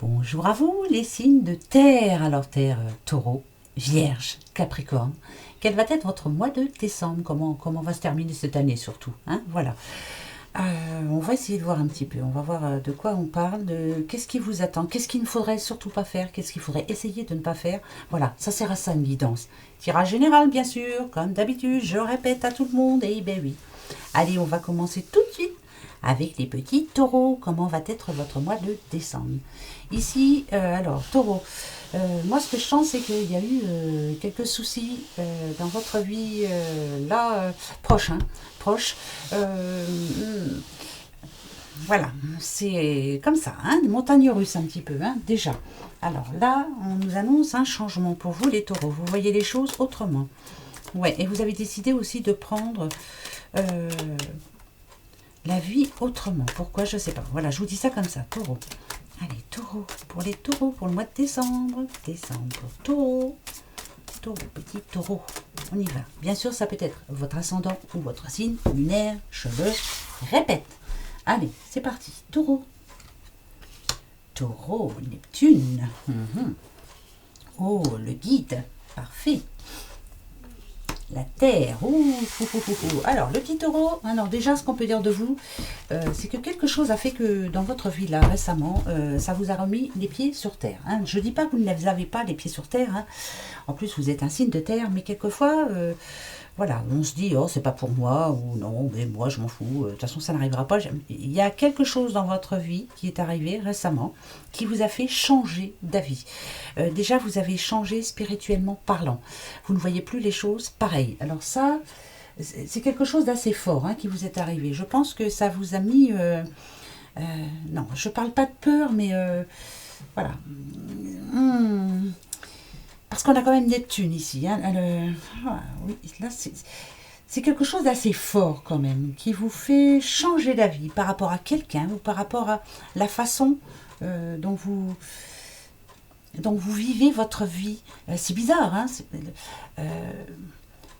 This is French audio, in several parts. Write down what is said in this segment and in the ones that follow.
Bonjour à vous, les signes de terre. Alors terre, taureau, vierge, capricorne. Quel va être votre mois de décembre? Comment va se terminer cette année surtout, hein? Voilà. On va essayer de voir un petit peu. On va voir de quoi on parle, de qu'est-ce qui vous attend, qu'est-ce qu'il ne faudrait surtout pas faire, qu'est-ce qu'il faudrait essayer de ne pas faire. Voilà, ça sert à ça une guidance. Tirage général, bien sûr, comme d'habitude, je répète à tout le monde, et ben oui. Allez, on va commencer tout de suite avec les petits taureaux. Comment va être votre mois de décembre? Ici, alors, taureau, moi ce que je sens, c'est qu'il y a eu quelques soucis dans votre vie, proche, hein, proche. Voilà, c'est comme ça, hein, une montagne russe un petit peu, hein, déjà. Alors là, on nous annonce un changement pour vous, les taureaux. Vous voyez les choses autrement. Ouais, et vous avez décidé aussi de prendre euh, la vie autrement. Pourquoi? Je sais pas. Voilà, je vous dis ça comme ça, taureau. Allez, taureau, pour les taureaux, pour le mois de décembre. Décembre, taureau. Taureau, petit taureau. On y va. Bien sûr, ça peut être votre ascendant ou votre signe, lunaire, cheveux. Répète. Allez, c'est parti. Taureau. Taureau, Neptune. Oh, le guide. Parfait. La terre. Alors, le petit taureau, alors déjà, ce qu'on peut dire de vous, c'est que quelque chose a fait que dans votre vie, là, récemment, ça vous a remis les pieds sur terre. Hein. Je ne dis pas que vous n'avez pas les pieds sur terre. Hein. En plus, vous êtes un signe de terre, mais quelquefois, voilà, on se dit, oh, c'est pas pour moi, ou non, mais moi, je m'en fous. De toute façon, ça n'arrivera pas. Il y a quelque chose dans votre vie qui est arrivé récemment, qui vous a fait changer d'avis. Déjà, vous avez changé spirituellement parlant. Vous ne voyez plus les choses pareilles. Alors ça, c'est quelque chose d'assez fort, hein, qui vous est arrivé. Je pense que ça vous a mis... non, je parle pas de peur, mais voilà. Parce qu'on a quand même Neptune ici. Hein, oui, là, c'est quelque chose d'assez fort quand même, qui vous fait changer d'avis par rapport à quelqu'un ou par rapport à la façon dont vous vivez votre vie. C'est bizarre, hein,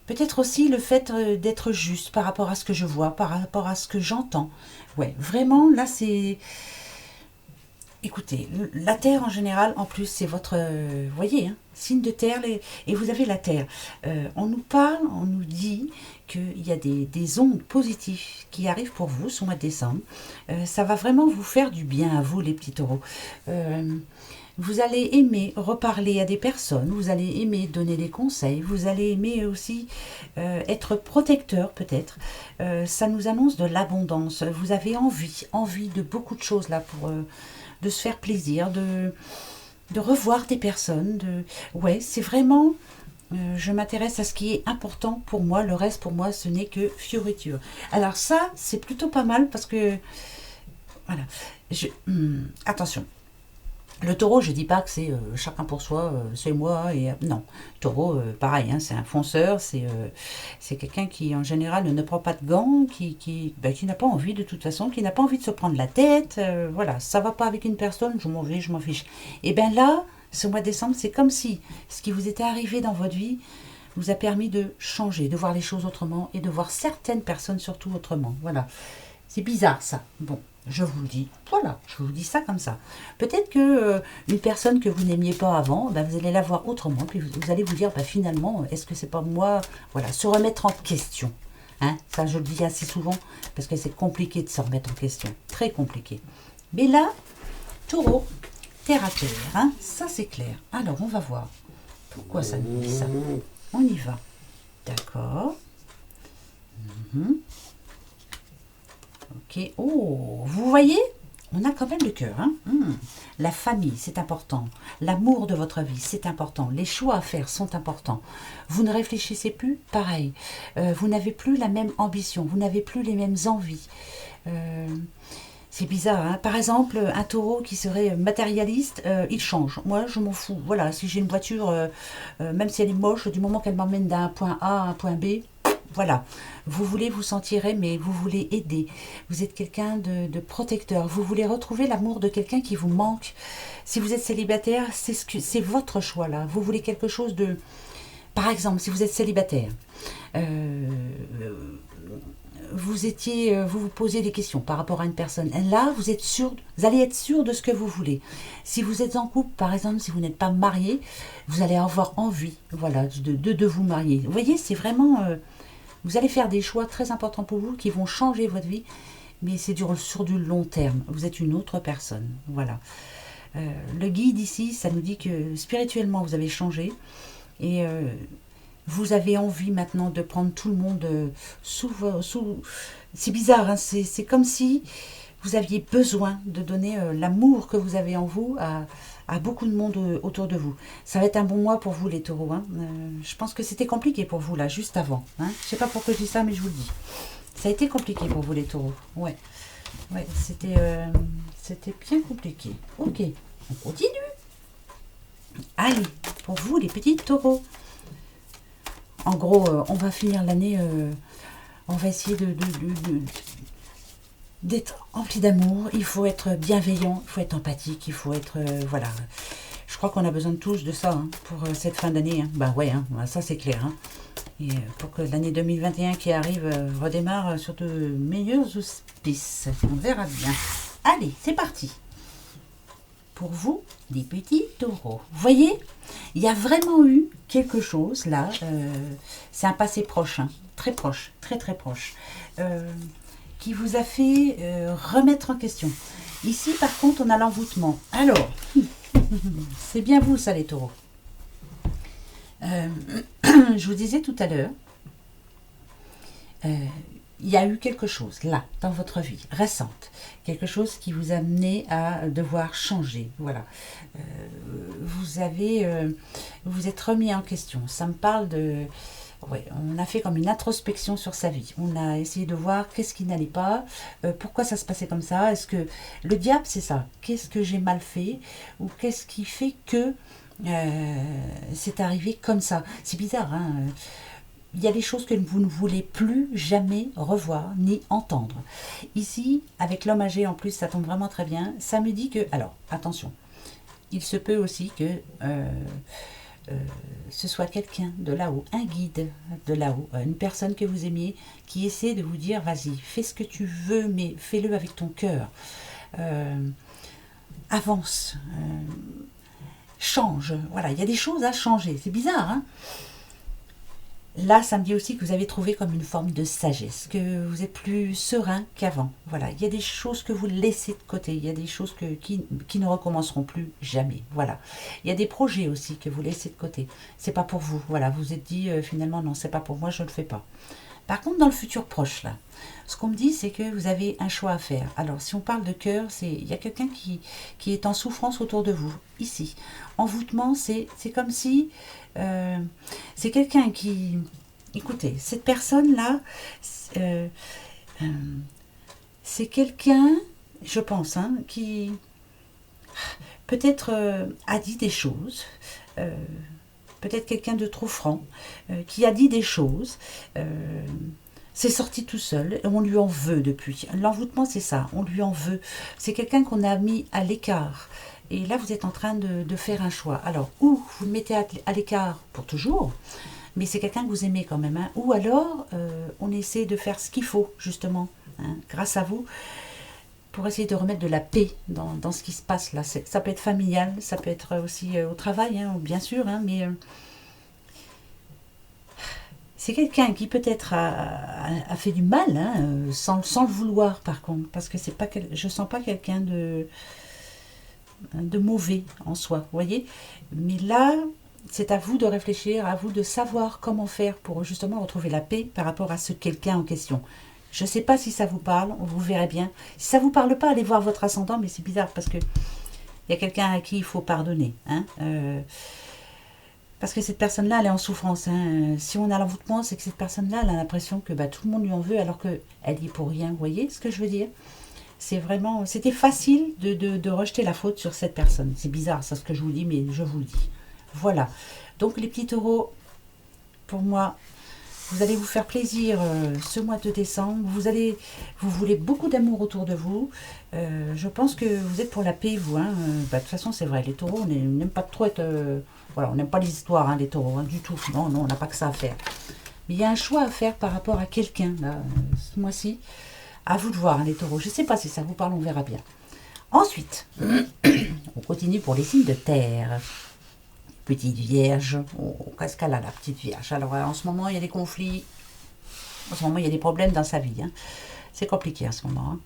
peut-être aussi le fait d'être juste par rapport à ce que je vois, par rapport à ce que j'entends. Ouais, vraiment, là, c'est... Écoutez, la Terre en général, en plus, c'est votre... vous voyez, hein, signe de Terre, et vous avez la Terre. On nous parle, on nous dit qu'il y a des ondes positives qui arrivent pour vous ce mois de décembre. Ça va vraiment vous faire du bien à vous, les petits taureaux. Vous allez aimer reparler à des personnes, vous allez aimer donner des conseils, vous allez aimer aussi être protecteur peut-être. Ça nous annonce de l'abondance. Vous avez envie de beaucoup de choses là pour de se faire plaisir, de revoir des personnes. Ouais, c'est vraiment... je m'intéresse à ce qui est important pour moi. Le reste, pour moi, ce n'est que fioriture. Alors ça, c'est plutôt pas mal parce que... Voilà. Attention. Le taureau, je dis pas que c'est chacun pour soi, c'est moi et non. Taureau, pareil, hein, c'est un fonceur, c'est quelqu'un qui en général ne prend pas de gants, qui n'a pas envie de toute façon, qui n'a pas envie de se prendre la tête, voilà, ça va pas avec une personne, je m'en vais, je m'en fiche. Et bien là, ce mois de décembre, c'est comme si ce qui vous était arrivé dans votre vie vous a permis de changer, de voir les choses autrement et de voir certaines personnes surtout autrement. Voilà. C'est bizarre ça. Bon, je vous le dis. Voilà, je vous dis ça comme ça. Peut-être que une personne que vous n'aimiez pas avant, ben, vous allez la voir autrement, puis vous allez vous dire, ben, finalement, est-ce que c'est pas moi? Voilà, se remettre en question. Hein, ça, je le dis assez souvent, parce que c'est compliqué de se remettre en question. Très compliqué. Mais là, taureau, terre à terre, hein, ça c'est clair. Alors, on va voir. Pourquoi ça nous dit ça? On y va. D'accord. Ok. Oh, vous voyez? On a quand même le cœur. Hein. La famille, c'est important. L'amour de votre vie, c'est important. Les choix à faire sont importants. Vous ne réfléchissez plus pareil. Vous n'avez plus la même ambition. Vous n'avez plus les mêmes envies. C'est bizarre. Hein. Par exemple, un taureau qui serait matérialiste, il change. Moi, je m'en fous. Voilà, si j'ai une voiture, même si elle est moche, du moment qu'elle m'emmène d'un point A à un point B, voilà, vous voulez vous sentir aimé, vous voulez aider, vous êtes quelqu'un de protecteur, vous voulez retrouver l'amour de quelqu'un qui vous manque. Si vous êtes célibataire, c'est votre choix là. Vous voulez quelque chose de... Par exemple, si vous êtes célibataire, vous vous posez des questions par rapport à une personne. Et là, vous êtes sûr, vous allez être sûr de ce que vous voulez. Si vous êtes en couple, par exemple, si vous n'êtes pas marié, vous allez avoir envie, voilà, de vous marier. Vous voyez, c'est vraiment, vous allez faire des choix très importants pour vous qui vont changer votre vie, mais c'est sur du long terme. Vous êtes une autre personne, voilà. Le guide ici, ça nous dit que spirituellement, vous avez changé et vous avez envie maintenant de prendre tout le monde sous... C'est bizarre, hein, c'est comme si vous aviez besoin de donner l'amour que vous avez en vous à beaucoup de monde autour de vous. Ça va être un bon mois pour vous les taureaux. Hein. Je pense que c'était compliqué pour vous là, juste avant. Hein. Je ne sais pas pourquoi je dis ça, mais je vous le dis. Ça a été compliqué pour vous les taureaux. Ouais, c'était bien compliqué. Ok, on continue. Allez, pour vous les petits taureaux. En gros, on va finir l'année, on va essayer d'être empli d'amour. Il faut être bienveillant, il faut être empathique, il faut être... voilà. Je crois qu'on a besoin de tous de ça hein, pour cette fin d'année. Hein. Bah ouais, hein, ça c'est clair. Hein. Et pour que l'année 2021 qui arrive redémarre sur de meilleurs auspices. On verra bien. Allez, c'est parti. Pour vous, les petits taureaux. Vous voyez, il y a vraiment eu quelque chose là. C'est un passé proche, hein, très proche, très très proche, qui vous a fait remettre en question. Ici, par contre, on a l'envoûtement. Alors, c'est bien vous ça les taureaux. Je vous disais tout à l'heure, il y a eu quelque chose là, dans votre vie, récente. Quelque chose qui vous a amené à devoir changer. Voilà. Vous êtes remis en question. Ça me parle de... Ouais, on a fait comme une introspection sur sa vie. On a essayé de voir qu'est-ce qui n'allait pas, pourquoi ça se passait comme ça. Est-ce que le diable, c'est ça? Qu'est-ce que j'ai mal fait? Ou qu'est-ce qui fait que c'est arrivé comme ça? C'est bizarre, hein? Il y a des choses que vous ne voulez plus jamais revoir ni entendre. Ici, avec l'homme âgé en plus, ça tombe vraiment très bien. Ça me dit que... Alors, attention. Il se peut aussi que ce soit quelqu'un de là-haut, un guide de là-haut, une personne que vous aimiez, qui essaie de vous dire, vas-y, fais ce que tu veux, mais fais-le avec ton cœur. Avance. Change. Voilà, il y a des choses à changer. C'est bizarre, hein? Là, ça me dit aussi que vous avez trouvé comme une forme de sagesse, que vous êtes plus serein qu'avant. Voilà, il y a des choses que vous laissez de côté, il y a des choses qui ne recommenceront plus jamais. Voilà, il y a des projets aussi que vous laissez de côté. C'est pas pour vous. Voilà, vous vous êtes dit finalement non, c'est pas pour moi, je ne le fais pas. Par contre, dans le futur proche là, ce qu'on me dit, c'est que vous avez un choix à faire. Alors, si on parle de cœur, il y a quelqu'un qui est en souffrance autour de vous, ici. Envoûtement, c'est comme si c'est quelqu'un qui... Écoutez, cette personne-là, c'est quelqu'un, je pense, hein, qui peut-être a dit des choses, peut-être quelqu'un de trop franc, qui a dit des choses... c'est sorti tout seul et on lui en veut depuis. L'envoûtement, c'est ça, on lui en veut. C'est quelqu'un qu'on a mis à l'écart. Et là, vous êtes en train de faire un choix. Alors, ou vous le mettez à l'écart pour toujours, mais c'est quelqu'un que vous aimez quand même. Hein, ou alors, on essaie de faire ce qu'il faut, justement, hein, grâce à vous, pour essayer de remettre de la paix dans ce qui se passe là. Ça peut être familial, ça peut être aussi au travail, hein, bien sûr, hein, mais... c'est quelqu'un qui peut-être a fait du mal, hein, sans le vouloir par contre, parce que c'est pas je sens pas quelqu'un de mauvais en soi, vous voyez. Mais là, c'est à vous de réfléchir, à vous de savoir comment faire pour justement retrouver la paix par rapport à ce quelqu'un en question. Je ne sais pas si ça vous parle, vous verrez bien. Si ça ne vous parle pas, allez voir votre ascendant, mais c'est bizarre parce que il y a quelqu'un à qui il faut pardonner, hein. Parce que cette personne-là, elle est en souffrance. Hein. Si on a l'envoûtement, c'est que cette personne-là, elle a l'impression que tout le monde lui en veut, alors qu'elle y est pour rien. Vous voyez ce que je veux dire? C'est vraiment... C'était facile de rejeter la faute sur cette personne. C'est bizarre, ça, ce que je vous dis, mais je vous le dis. Voilà. Donc, les petits taureaux, pour moi, vous allez vous faire plaisir ce mois de décembre. Vous voulez beaucoup d'amour autour de vous. Je pense que vous êtes pour la paix, vous. Hein. De toute façon, c'est vrai. Les taureaux, on n'aime pas trop être... voilà, on n'aime pas les histoires, hein, les taureaux, hein, du tout. Non, on n'a pas que ça à faire. Mais il y a un choix à faire par rapport à quelqu'un, là, ce mois-ci. À vous de voir, hein, les taureaux. Je ne sais pas si ça vous parle, on verra bien. Ensuite, on continue pour les signes de terre. Petite Vierge. Oh, qu'est-ce qu'elle a, la petite Vierge? Alors, en ce moment, il y a des conflits. En ce moment, il y a des problèmes dans sa vie. Hein. C'est compliqué en ce moment. Hein.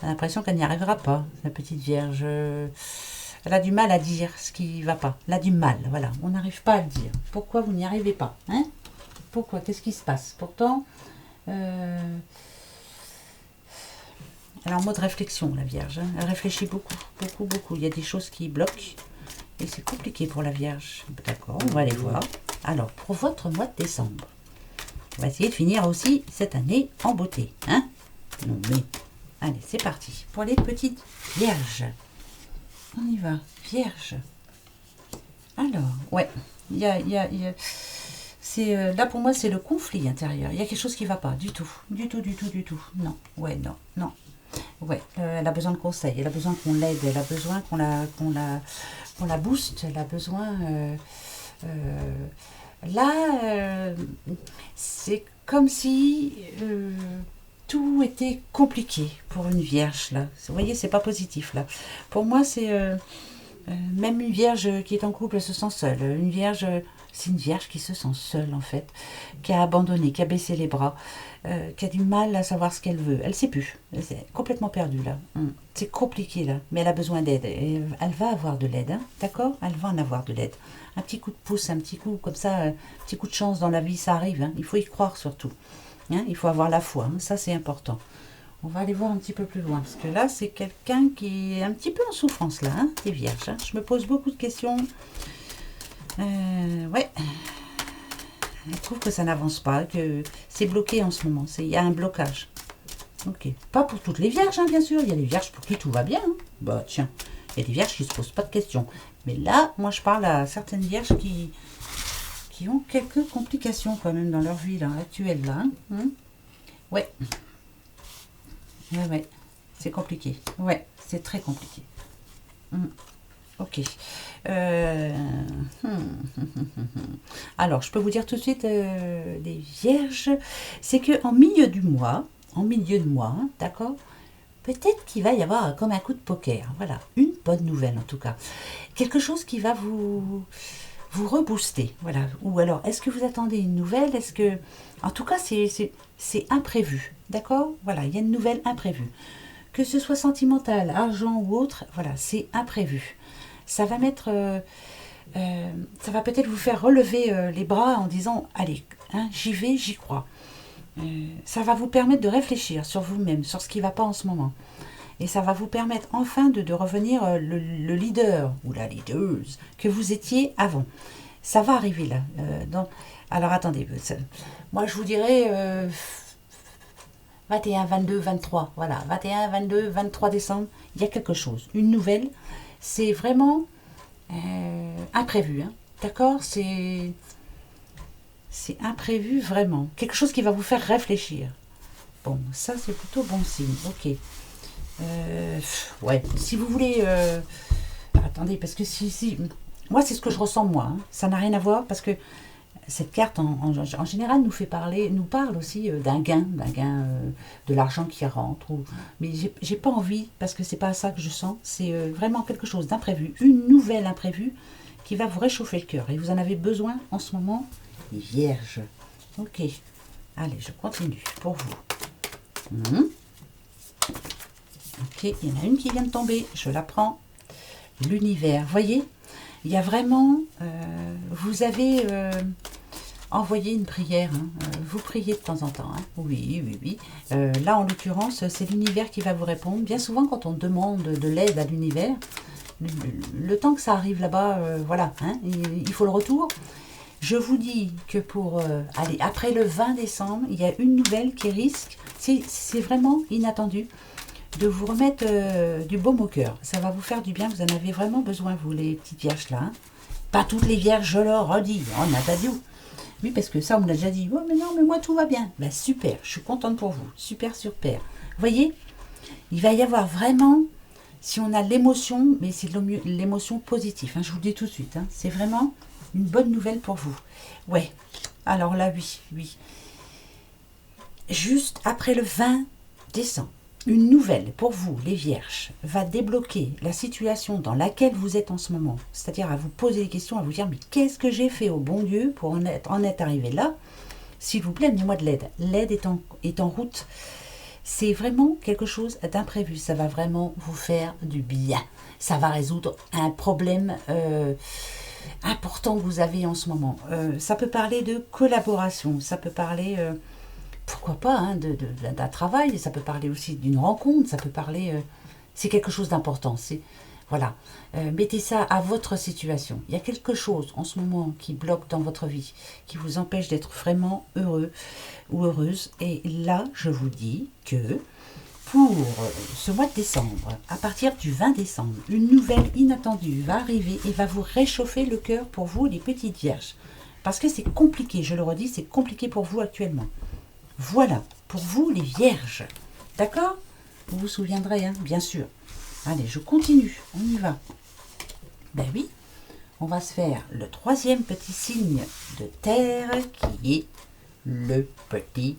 On a l'impression qu'elle n'y arrivera pas, la petite Vierge. Elle a du mal à dire ce qui ne va pas. Elle a du mal, voilà. On n'arrive pas à le dire. Pourquoi vous n'y arrivez pas, hein? Pourquoi? Qu'est-ce qui se passe? Pourtant, elle est en mode réflexion, la Vierge. Hein. Elle réfléchit beaucoup, beaucoup, beaucoup. Il y a des choses qui bloquent. Et c'est compliqué pour la Vierge. D'accord, on va aller voir. Alors, pour votre mois de décembre, on va essayer de finir aussi cette année en beauté. Hein? Non, mais... Allez, c'est parti. Pour les petites Vierges. On y va. Vierge. Alors, ouais. C'est, là, pour moi, c'est le conflit intérieur. Il y a quelque chose qui ne va pas. Du tout. Du tout, du tout, du tout. Non. Ouais, non, non. Ouais, elle a besoin de conseils. Elle a besoin qu'on l'aide. Elle a besoin qu'on la booste. Elle a besoin... là, c'est comme si... tout était compliqué pour une vierge là. Vous voyez, c'est pas positif là. Pour moi, c'est même une vierge qui est en couple, elle se sent seule. Une vierge, c'est une vierge qui se sent seule en fait, qui a abandonné, qui a baissé les bras, qui a du mal à savoir ce qu'elle veut. Elle sait plus. Elle est complètement perdue là. C'est compliqué là, mais elle a besoin d'aide. Et elle va avoir de l'aide, hein, d'accord? Elle va en avoir de l'aide. Un petit coup de pouce, un petit coup comme ça, un petit coup de chance dans la vie, ça arrive. Hein. Il faut y croire surtout. Hein, il faut avoir la foi, hein, ça c'est important. On va aller voir un petit peu plus loin, parce que là c'est quelqu'un qui est un petit peu en souffrance là, hein, les vierges. Hein. Je me pose beaucoup de questions. Ouais. Je trouve que ça n'avance pas, que c'est bloqué en ce moment. Il y a un blocage. Ok. Pas pour toutes les vierges, hein, bien sûr. Il y a des vierges pour qui tout va bien. Hein. Bah tiens, il y a des vierges qui ne se posent pas de questions. Mais là, moi je parle à certaines vierges qui ont quelques complications quand même dans leur vie là, actuelle là. Hein. Ouais. Ouais. C'est compliqué. Ouais, c'est très compliqué. Ok. Alors, je peux vous dire tout de suite, les vierges, c'est que en milieu de mois, hein, d'accord, peut-être qu'il va y avoir comme un coup de poker. Voilà, une bonne nouvelle en tout cas. Quelque chose qui va vous rebooster, voilà. Ou alors, est-ce que vous attendez une nouvelle? Est-ce que... En tout cas, c'est imprévu, d'accord? Voilà, il y a une nouvelle imprévue. Que ce soit sentimental, argent ou autre, voilà, c'est imprévu. Ça va mettre... ça va peut-être vous faire relever les bras en disant, allez, hein, j'y vais, j'y crois. Ça va vous permettre de réfléchir sur vous-même, sur ce qui ne va pas en ce moment. Et ça va vous permettre enfin de revenir le leader ou la leaduse que vous étiez avant. Ça va arriver là. Alors attendez, moi je vous dirais 21, 22, 23. Voilà, 21, 22, 23 décembre, il y a quelque chose. Une nouvelle, c'est vraiment imprévu. Hein, d'accord? C'est imprévu vraiment. Quelque chose qui va vous faire réfléchir. Bon, ça c'est plutôt bon signe. Ok. Ouais, si vous voulez... attendez, parce que si... Moi, c'est ce que je ressens, moi. Hein. Ça n'a rien à voir, parce que cette carte, en général, nous parle aussi d'un gain, de l'argent qui rentre. Mais j'ai pas envie, parce que c'est pas ça que je sens. C'est vraiment quelque chose d'imprévu, une nouvelle imprévue qui va vous réchauffer le cœur. Et vous en avez besoin en ce moment, vierge. Ok. Allez, je continue pour vous. Ok, il y en a une qui vient de tomber, je la prends. L'univers, voyez, il y a vraiment, vous avez envoyé une prière, hein, vous priez de temps en temps, hein. Oui. Là, en l'occurrence, c'est l'univers qui va vous répondre. Bien souvent, quand on demande de l'aide à l'univers, le temps que ça arrive là-bas, voilà, hein, il faut le retour. Je vous dis que pour, allez, après le 20 décembre, il y a une nouvelle qui risque, c'est vraiment inattendu, de vous remettre du baume au cœur. Ça va vous faire du bien, vous en avez vraiment besoin, vous, les petites vierges là. Hein. Pas toutes les vierges, je leur redis, on n'a pas dit. Oui, parce que ça, on l'a déjà dit. Oh, mais non, mais moi, tout va bien. Ben, super, je suis contente pour vous. Super, super. Vous voyez, il va y avoir vraiment, si on a l'émotion, mais c'est l'émotion positive, hein, je vous le dis tout de suite, hein, c'est vraiment une bonne nouvelle pour vous. Ouais, Alors là, oui, oui. Juste après le 20 décembre, une nouvelle pour vous, les vierges, va débloquer la situation dans laquelle vous êtes en ce moment. C'est-à-dire à vous poser des questions, à vous dire, mais qu'est-ce que j'ai fait au bon Dieu pour en être arrivé là? S'il vous plaît, amenez-moi de l'aide. L'aide est en route. C'est vraiment quelque chose d'imprévu. Ça va vraiment vous faire du bien. Ça va résoudre un problème important que vous avez en ce moment. Ça peut parler de collaboration. Ça peut parler, pourquoi pas, hein, d'un travail. Ça peut parler aussi d'une rencontre. Ça peut parler... c'est quelque chose d'important. Voilà. Mettez ça à votre situation. Il y a quelque chose en ce moment qui bloque dans votre vie, qui vous empêche d'être vraiment heureux ou heureuse. Et là, je vous dis que pour ce mois de décembre, à partir du 20 décembre, une nouvelle inattendue va arriver et va vous réchauffer le cœur pour vous, les petites vierges. Parce que c'est compliqué, je le redis, c'est compliqué pour vous actuellement. Voilà, pour vous, les vierges. D'accord? Vous vous souviendrez, hein, bien sûr. Allez, je continue, on y va. Ben oui, on va se faire le troisième petit signe de terre qui est le petit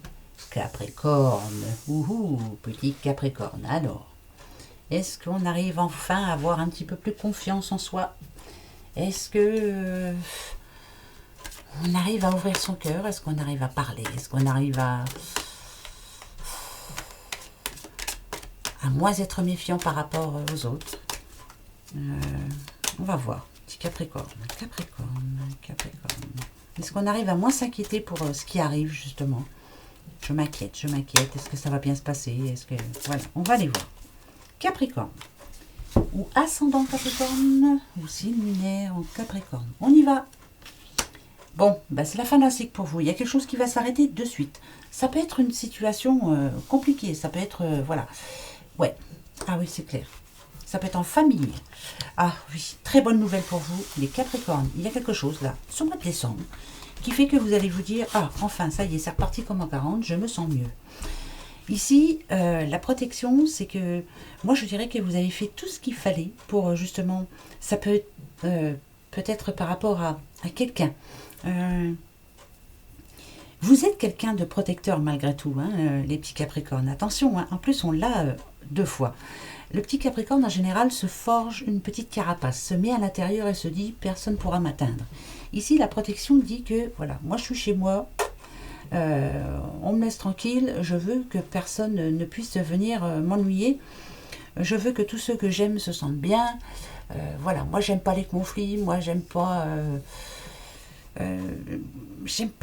Capricorne. Ouhou, petit Capricorne. Alors, est-ce qu'on arrive enfin à avoir un petit peu plus confiance en soi? Est-ce que on arrive à ouvrir son cœur? Est-ce qu'on arrive à parler? Est-ce qu'on arrive à moins être méfiant par rapport aux autres? On va voir. Petit Capricorne, Capricorne, Capricorne. Est-ce qu'on arrive à moins s'inquiéter pour ce qui arrive, justement? Je m'inquiète, je m'inquiète. Est-ce que ça va bien se passer? Est-ce que... Voilà, on va aller voir. Capricorne. Ou ascendant Capricorne, ou signe lunaire en Capricorne. On y va. Bon, bah c'est la fin d'un cycle pour vous. Il y a quelque chose qui va s'arrêter de suite. Ça peut être une situation compliquée. Ça peut être... voilà. Ouais. Ah oui, c'est clair. Ça peut être en famille. Ah oui, très bonne nouvelle pour vous, les Capricornes. Il y a quelque chose là, ce mois de décembre, qui fait que vous allez vous dire, ah, enfin, ça y est, c'est reparti comme en 40, je me sens mieux. Ici, la protection, c'est que, moi je dirais que vous avez fait tout ce qu'il fallait pour justement, ça peut peut-être par rapport à quelqu'un. Vous êtes quelqu'un de protecteur malgré tout, hein, les petits Capricornes. Attention, hein, en plus on l'a 2 fois. Le petit Capricorne, en général, se forge une petite carapace, se met à l'intérieur et se dit « personne ne pourra m'atteindre ». Ici, la protection dit que, voilà, moi je suis chez moi, on me laisse tranquille, je veux que personne ne puisse venir m'ennuyer, je veux que tous ceux que j'aime se sentent bien, voilà, moi j'aime pas les conflits, moi j'aime pas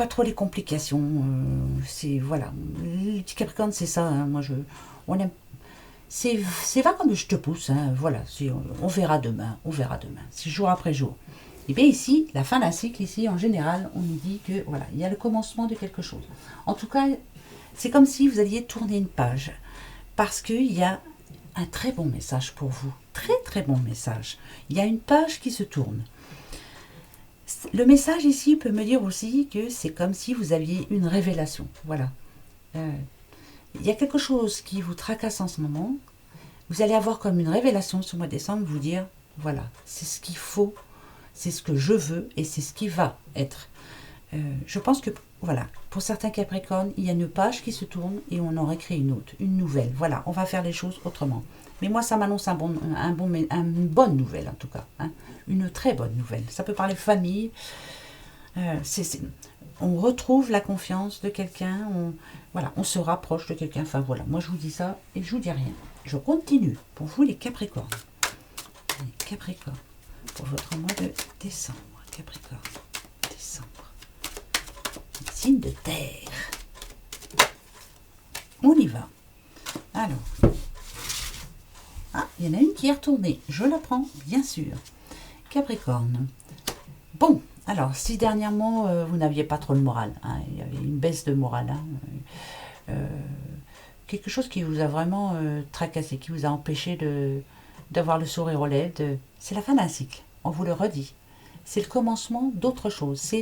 trop les complications, c'est, voilà, le petit Capricorne c'est ça, hein, on aime. C'est pas comme je te pousse, hein, voilà, on verra demain, c'est jour après jour. Et bien ici, la fin d'un cycle, ici, en général, on nous dit que, voilà, il y a le commencement de quelque chose. En tout cas, c'est comme si vous alliez tourner une page, parce qu'il y a un très bon message pour vous, très très bon message. Il y a une page qui se tourne. Le message ici peut me dire aussi que c'est comme si vous aviez une révélation, voilà. Il y a quelque chose qui vous tracasse en ce moment. Vous allez avoir comme une révélation ce mois de décembre, vous dire, voilà, c'est ce qu'il faut, c'est ce que je veux et c'est ce qui va être. Je pense que, voilà, pour certains Capricornes, il y a une page qui se tourne et on en récrit une autre, une nouvelle. Voilà, on va faire les choses autrement. Mais moi, ça m'annonce une bonne nouvelle, en tout cas. Hein, une très bonne nouvelle. Ça peut parler famille. On retrouve la confiance de quelqu'un, voilà, on se rapproche de quelqu'un. Enfin voilà, moi je vous dis ça et je vous dis rien. Je continue pour vous les Capricornes. Les Capricornes, pour votre mois de décembre. Capricorne, décembre. Signe de terre. On y va. Alors. Ah, il y en a une qui est retournée. Je la prends, bien sûr. Capricorne. Bon. Alors, si dernièrement, vous n'aviez pas trop de morale, hein, il y avait une baisse de morale, hein, quelque chose qui vous a vraiment tracassé, qui vous a empêché d'avoir le sourire aux lèvres, c'est la fin d'un cycle, on vous le redit. C'est le commencement d'autre chose.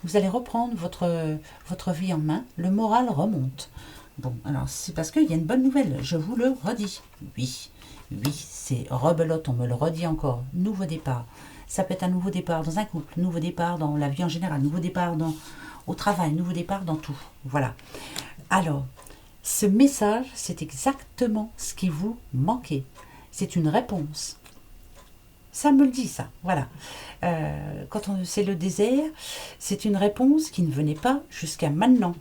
Vous allez reprendre votre vie en main, le moral remonte. Bon, alors, c'est parce qu'il y a une bonne nouvelle, je vous le redis. Oui, c'est rebelote, on me le redit encore, nouveau départ. Ça peut être un nouveau départ dans un couple, nouveau départ dans la vie en général, nouveau départ au travail, nouveau départ dans tout. Voilà. Alors, ce message, c'est exactement ce qui vous manquait. C'est une réponse. Ça me le dit, ça. Voilà. Quand c'est le désert, c'est une réponse qui ne venait pas jusqu'à maintenant.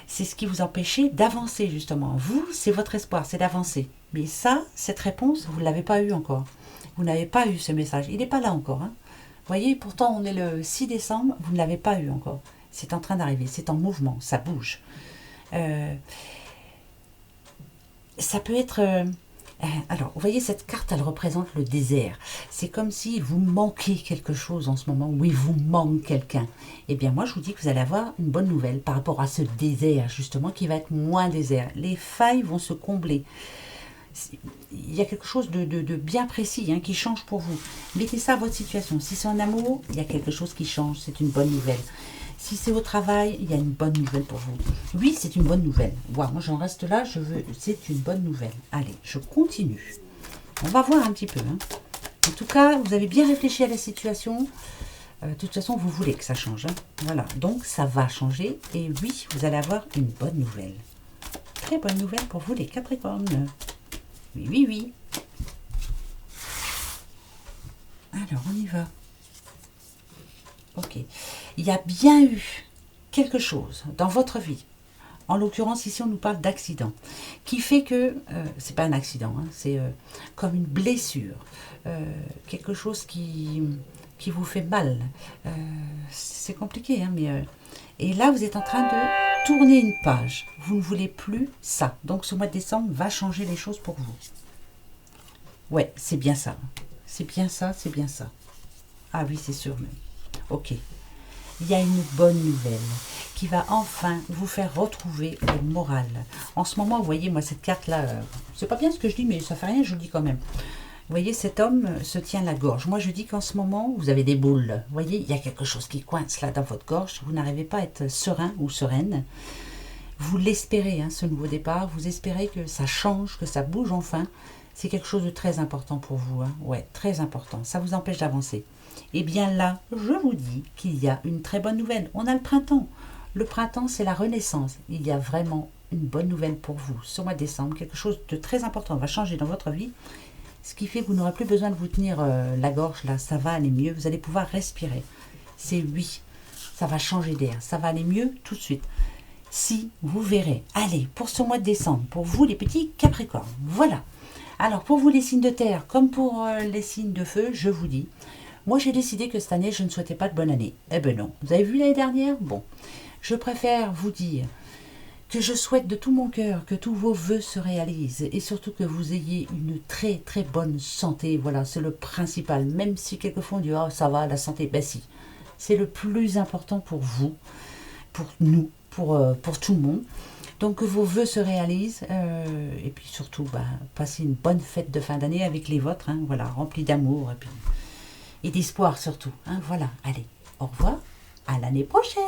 C'est ce qui vous empêchait d'avancer, justement. Vous, c'est votre espoir, c'est d'avancer. Mais ça, cette réponse, vous ne l'avez pas eue encore. Vous n'avez pas eu ce message. Il n'est pas là encore. Hein. Vous voyez, pourtant, on est le 6 décembre, vous ne l'avez pas eu encore. C'est en train d'arriver, c'est en mouvement, ça bouge. Ça peut être... alors, vous voyez, cette carte, elle représente le désert. C'est comme si vous manquez quelque chose en ce moment, ou il vous manque quelqu'un. Eh bien, moi, je vous dis que vous allez avoir une bonne nouvelle par rapport à ce désert, justement, qui va être moins désert. Les failles vont se combler. Il y a quelque chose de bien précis hein, qui change pour vous. Mettez ça à votre situation. Si c'est en amour, il y a quelque chose qui change, c'est une bonne nouvelle. Si c'est au travail, il y a une bonne nouvelle pour vous. Oui, c'est une bonne nouvelle. Wow, moi, j'en reste là, c'est une bonne nouvelle. Allez, je continue. On va voir un petit peu. Hein. En tout cas, vous avez bien réfléchi à la situation. De toute façon, vous voulez que ça change. Hein. Voilà, donc ça va changer. Et oui, vous allez avoir une bonne nouvelle. Très bonne nouvelle pour vous, les Capricornes. Oui, oui, oui. Alors, on y va. Ok. Il y a bien eu quelque chose dans votre vie. En l'occurrence, ici, on nous parle d'accident. Qui fait que, c'est pas un accident, hein, c'est comme une blessure. Quelque chose qui vous fait mal. C'est compliqué, hein, mais... et là, vous êtes en train de tourner une page. Vous ne voulez plus ça. Donc, ce mois de décembre va changer les choses pour vous. Ouais, c'est bien ça. C'est bien ça, c'est bien ça. Ah oui, c'est sûr même. Ok. Il y a une bonne nouvelle qui va enfin vous faire retrouver le moral. En ce moment, vous voyez, moi, cette carte-là, c'est pas bien ce que je dis, mais ça fait rien, je le dis quand même. Vous voyez, cet homme se tient la gorge. Moi, je dis qu'en ce moment, vous avez des boules. Vous voyez, il y a quelque chose qui coince là dans votre gorge. Vous n'arrivez pas à être serein ou sereine. Vous l'espérez, hein, ce nouveau départ. Vous espérez que ça change, que ça bouge enfin. C'est quelque chose de très important pour vous. Hein. Ouais, très important. Ça vous empêche d'avancer. Et bien là, je vous dis qu'il y a une très bonne nouvelle. On a le printemps. Le printemps, c'est la renaissance. Il y a vraiment une bonne nouvelle pour vous. Ce mois de décembre, quelque chose de très important va changer dans votre vie. Ce qui fait que vous n'aurez plus besoin de vous tenir la gorge. Là, ça va aller mieux. Vous allez pouvoir respirer. C'est oui. Ça va changer d'air. Ça va aller mieux tout de suite. Si vous verrez. Allez, pour ce mois de décembre, pour vous les petits Capricornes. Voilà. Alors, pour vous les signes de terre, comme pour les signes de feu, je vous dis... Moi, j'ai décidé que cette année, je ne souhaitais pas de bonne année. Eh ben non. Vous avez vu l'année dernière? Bon. Je préfère vous dire que je souhaite de tout mon cœur que tous vos vœux se réalisent et surtout que vous ayez une très très bonne santé. Voilà, c'est le principal. Même si quelquefois on dit « Ah, ça va, la santé », ben si. C'est le plus important pour vous, pour nous, pour tout le monde. Donc que vos vœux se réalisent et puis surtout, passez une bonne fête de fin d'année avec les vôtres. Hein, voilà, remplis d'amour et puis... et d'espoir surtout. Hein, voilà, allez, au revoir, à l'année prochaine.